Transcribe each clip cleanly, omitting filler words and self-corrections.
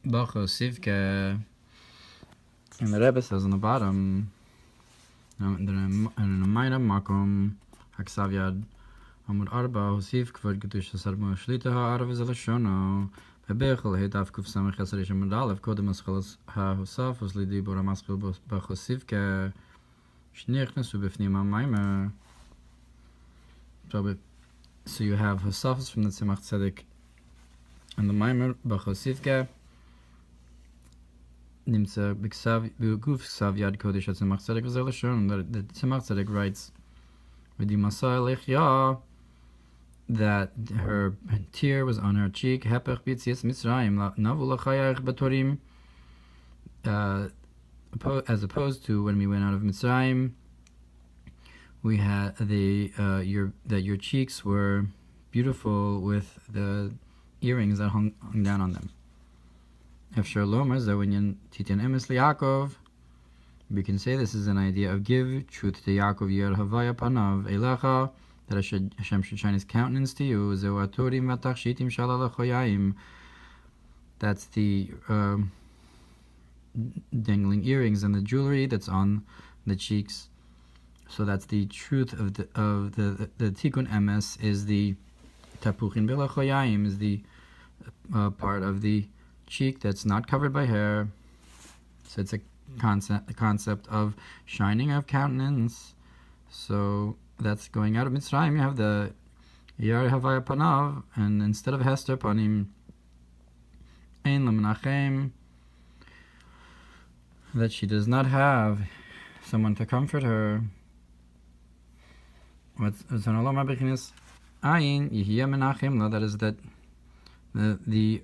Bacho, Sivkeh, and the Rebbe says on the bottom, in a minor makom, Haksav Yad, Amud Arba, Hosif, Kvod Kedush, Sarmo, Shlita, Ha'arav, Zelashono, Bebechel, Hedaf, Kuf Samach, Hasarish, Amudalev, Kodem, Aschalas, HaHosaf, Oslidi, Bora Maskil, Bacho, Sivkeh, Shnichnas, Ubifnim, Mamar. So you have Hosafas from the Tzemach Tzedek and the Mamar, Bacho, Sivkeh. Nimtza b'ksav b'guf ksav yad kodesh Tzemach Tzedek v'zeh lashon. The Tzemach Tzedek writes v'dimasai lechya that her tear was on her cheek. Hepech b'tzias Mitzrayim navu l'chayach b'torim. As opposed to when we went out of Mitzrayim, we had your cheeks were beautiful with the earrings that hung down on them. Efshar Lomer Zawinyan Titan Emes Yaakov. We can say this is an idea of give truth to Yaakov Yer Havaya Panav Eicha, that Hashem should shine His countenance to you. Zewatorim Vatachshitim Shalalachoyim. That's the dangling earrings and the jewelry that's on the cheeks. So that's the truth of the Tikkun Emes is the Tapuchin Belachoyim, is the part of the cheek that's not covered by hair. So it's the concept of shining of countenance. So that's going out of Mitzrayim. You have the Yar Havaya Panav, and instead of Hester Panim, Ein Lemenachem, that she does not have someone to comfort her. What's Ayin Yihya Menachem? That is that the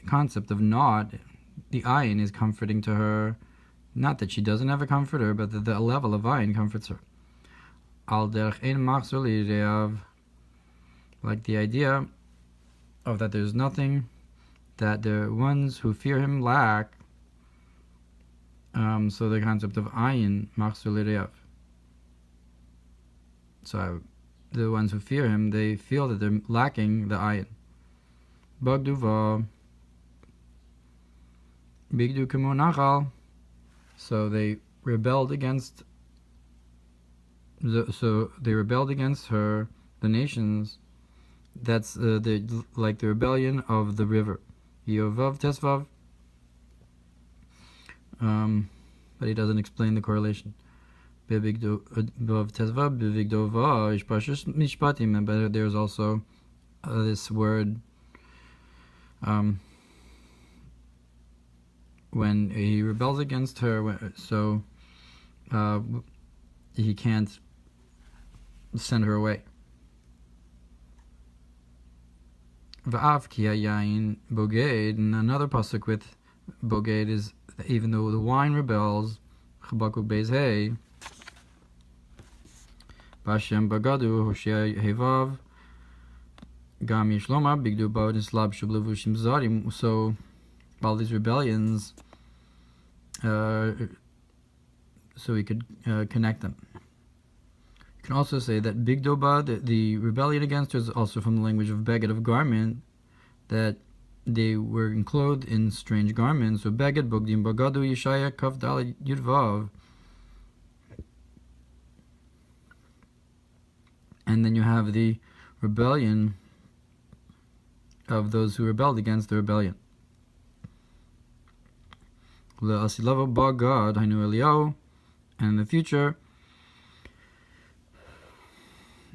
concept of not, the ayin is comforting to her. Not that she doesn't have a comforter, but that the level of ayin comforts her. Al derech ein machzor lireav, like the idea of that there's nothing that the ones who fear him lack. So the concept of ayin machzor lireav. So the ones who fear him, they feel that they're lacking the ayin. Bagduva Bigdu Kimonachal. So they rebelled against her, the nations. That's like the rebellion of the river. Yovav Tesvav. But he doesn't explain the correlation. Bevigdov Tesvav, Bevigdova Ishpashus Mishpatim. But there's also this word. When he rebels against her, so he can't send her away. V'av ki hayayin boged, and another pasuk with boged is even though the wine rebels, Chabakuk beis hey, Bashem bagadu Hoshea hevav. So all these rebellions, so we could connect them. You can also say that Bigdoba, the rebellion against her, is also from the language of beged, of garment, that they were clothed in strange garments. So beged bogdim bagadu yishaya kaf daled yudvav. And then you have the rebellion of those who rebelled against the rebellion. Le'asilava ba God, Hainu Eliyahu, and in the future,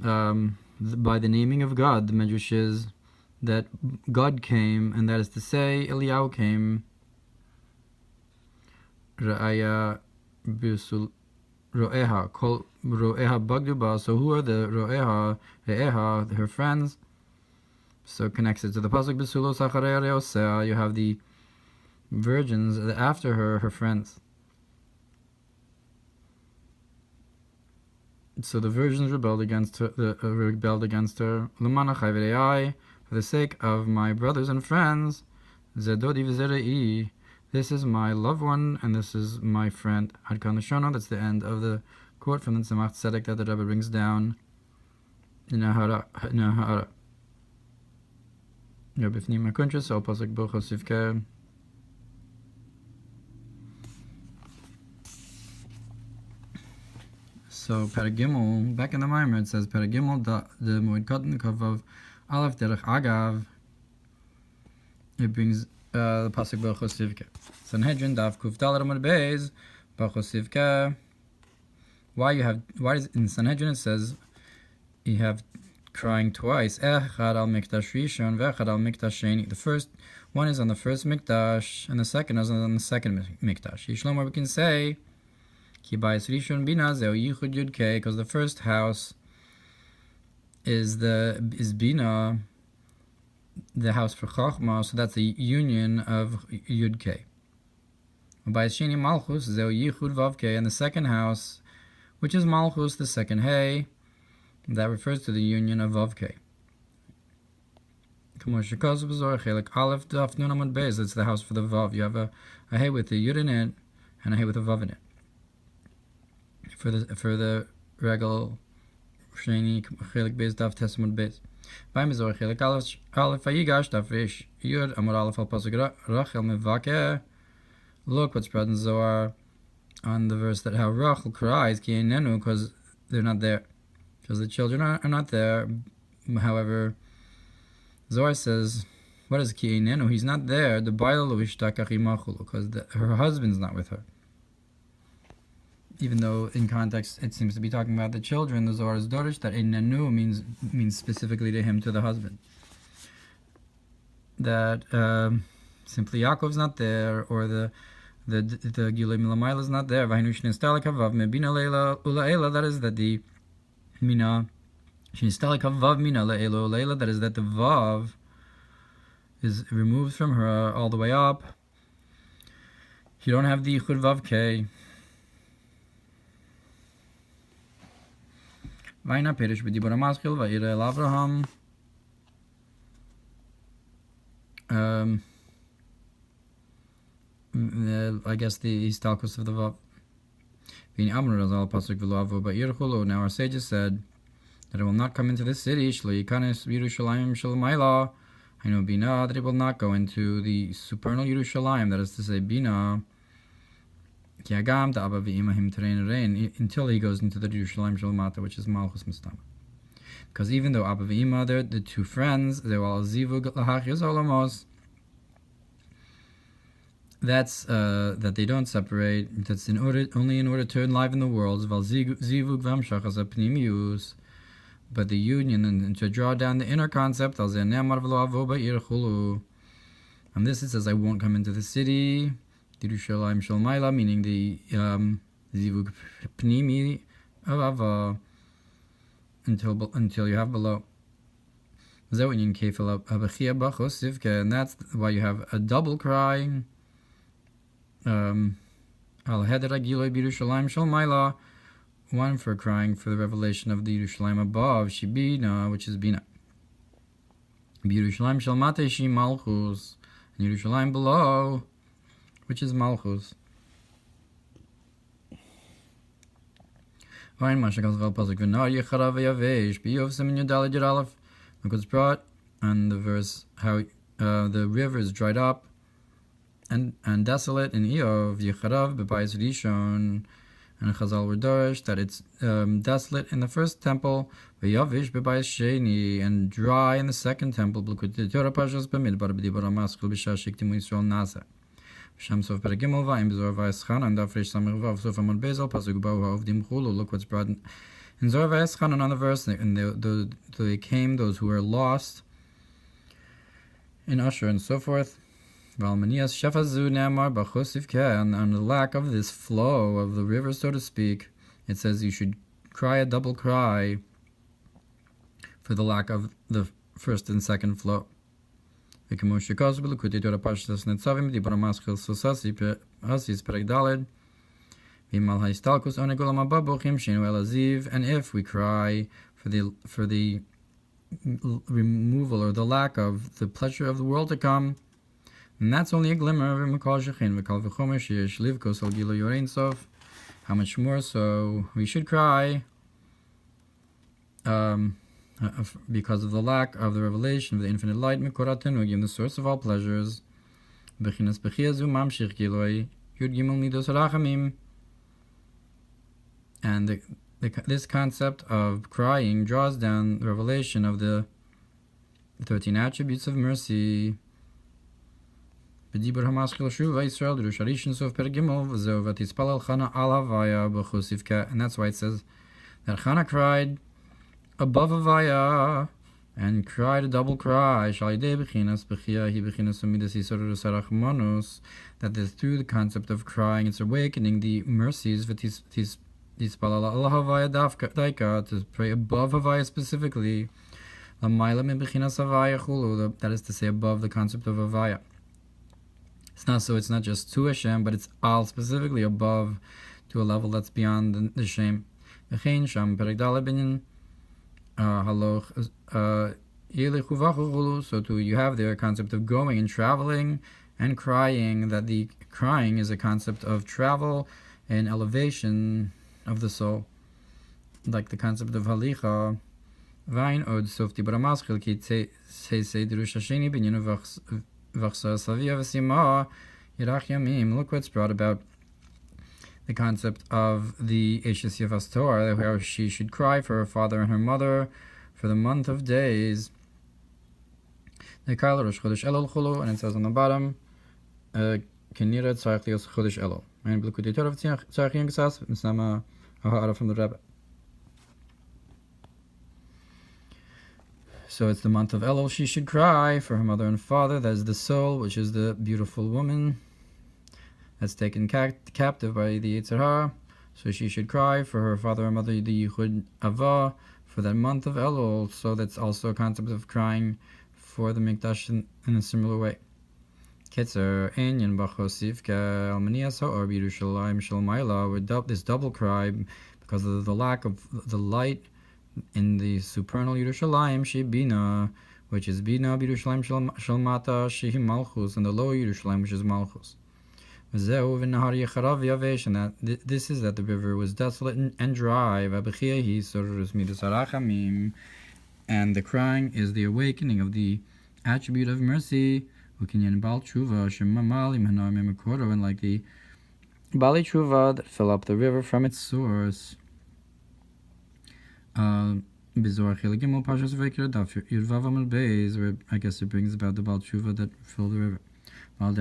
by the naming of God, the Medrash is that God came, and that is to say, Eliyahu came. Ra'aya bisul ro'eha, kol ro'eha bagduba. So who are the ro'eha, re'eha, her friends? So connects it to the pasuk Besulos Acharei Reosea. You have the virgins after her friends. So the virgins rebelled against her. L'manachai v're'ai, for the sake of my brothers and friends. Zedodi v'zerei. This is my loved one and this is my friend. Ad kan l'shono. That's the end of the quote from the Tzemach Tzedek that the Rebbe brings down in Hatorah. B'fnim HaKuntres, Al Pasuk Bacho Sivkeh. So Paragimel, back in the Mamar, it says Paragimel the Moed Katan Kavav Aleph Derech Agav. It brings the pasuk Bacho Sivkeh. Sanhedrin Daf Kuf Dalet Amud Beis Bacho Sivkeh. Why does in Sanhedrin it says you have crying twice? Echad al Mikdash Rishon ve'echad al Mikdash Sheni. The first one is on the first Mikdash, and the second is on the second Mikdash. Yishlom, we can say Ki Bayis Rishon Bina Zeu Yichud Yudkei, because the first house is Bina, the house for Chachma, so that's the union of Yudkei. Bayis Sheni Malchus Zeu Yichud Vavkei, and the second house, which is Malchus, the second Hey, that refers to the union of Vavkei. It's the house for the Vav. You have a Hey with the Yud in it and a Hey with a Vav in it. For the regal Sheni Chelik Beis Daf Tesamud Beis. By Mizor Chelik Aleph Vayigash Daf Rish Yud Amud Aleph Al Pasuk Rachel Mevakeh. Look what's brought in Zohar on the verse that how Rachel cries Ki Einenu, because they're not there, because the children are not there. However, Zohar says, what is Ki Einenu? He's not there. The Balayla Ishtakach Imachulu, because her husband's not with her. Even though in context it seems to be talking about the children, the Zohar is Dorish that Einenu means specifically to him, to the husband. That simply Yaakov's not there, or the Gilei Milamayla is not there. That is that the Mina that is that the Vav is removed from her all the way up. You don't have the Yichud Vavkei. Vaina Perish b'dibur hamaschil va'ira el Avraham. I guess the Istalkus of the Vav. Now our sages said that it will not come into the city. I know Bina, that it will not go into the supernal Yerushalayim, that is to say Bina, until he goes into the Yerushalayim Shalmata, which is Malchus Mistama. Because even though Abba V'Ima, they're the two friends, they were all Zivug Lahachis Olamos, that's that they don't separate. That's only in order to enliven the worlds. But the union and to draw down the inner concept. And this it says, I won't come into the city. Meaning the zivug pnimi of ava until you have below. And that's why you have a double cry. One for crying for the revelation of the Yerushalayim above, Shibina, which is Bina. Yerushalayim Shalmate Shi Malchus, and Yerushalayim below, which is Malchus. Look what's brought on the verse how the river is dried up and desolate in Eov, Yecharav b'bayis Rishon, and Chazal were dorish that it's desolate in the first temple, v'yavish b'bayis Sheni, and dry in the second temple. B'lukut Torah Pashas b'midbar b'dibur hamaschil b'shah shiktimu Yisrael nasa. V'sham sof peragimel v'ayim b'zor v'eschan and dafresh samir vav sof amud bezel pasuk ba'u ha'ovdim chulu. Look what's brought in Zor v'eschan, and on the verse, and they came those who were lost in Usher and so forth. On the lack of this flow of the river, so to speak, it says you should cry a double cry for the lack of the first and second flow. Why in and if we cry for the removal or the lack of the pleasure of the world to come, and that's only a glimmer of how much more so we should cry because of the lack of the revelation of the infinite light, the source of all pleasures. And This concept of crying draws down the revelation of the 13 attributes of mercy. And that's why it says that Hannah cried above Havaya and cried a double cry, that is through the concept of crying, it's awakening the mercies, to pray above Havaya specifically, that is to say above the concept of Havaya. It's not just to Hashem, but it's all specifically above, to a level that's beyond the shame. So you have there a concept of going and traveling and crying, that the crying is a concept of travel and elevation of the soul, like the concept of halicha. Look what's brought about the concept of the Eishes Yavas Torah, how she should cry for her father and her mother for the month of days. And it says on the bottom, from the Rebbe. So it's the month of Elul. She should cry for her mother and father. That is the soul, which is the beautiful woman that's taken captive by the Yetzer Hara. So she should cry for her father and mother, the Yichud Avah, for that month of Elul. So that's also a concept of crying for the Mikdash in a similar way. Ketzer Einyan Bacho Sivkeh Almanias Ha'or B'Yerushalayim Shel Mayla, with this double cry because of the lack of the light in the supernal Yerushalayim, Bina, which is Bina B'Yerushalayim Shel Mata, Shehi Malchus, and the lower Yerushalayim, which is Malchus. And that this is that the river was desolate and dry, and the crying is the awakening of the attribute of mercy, and like the Bali Tshuva that fill up the river from its source. Where I guess it brings about the Bal Tshuva that fill the river. Like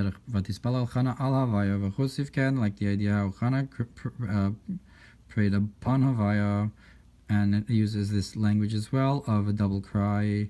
the idea how Hannah prayed upon Havaya, and it uses this language as well of a double cry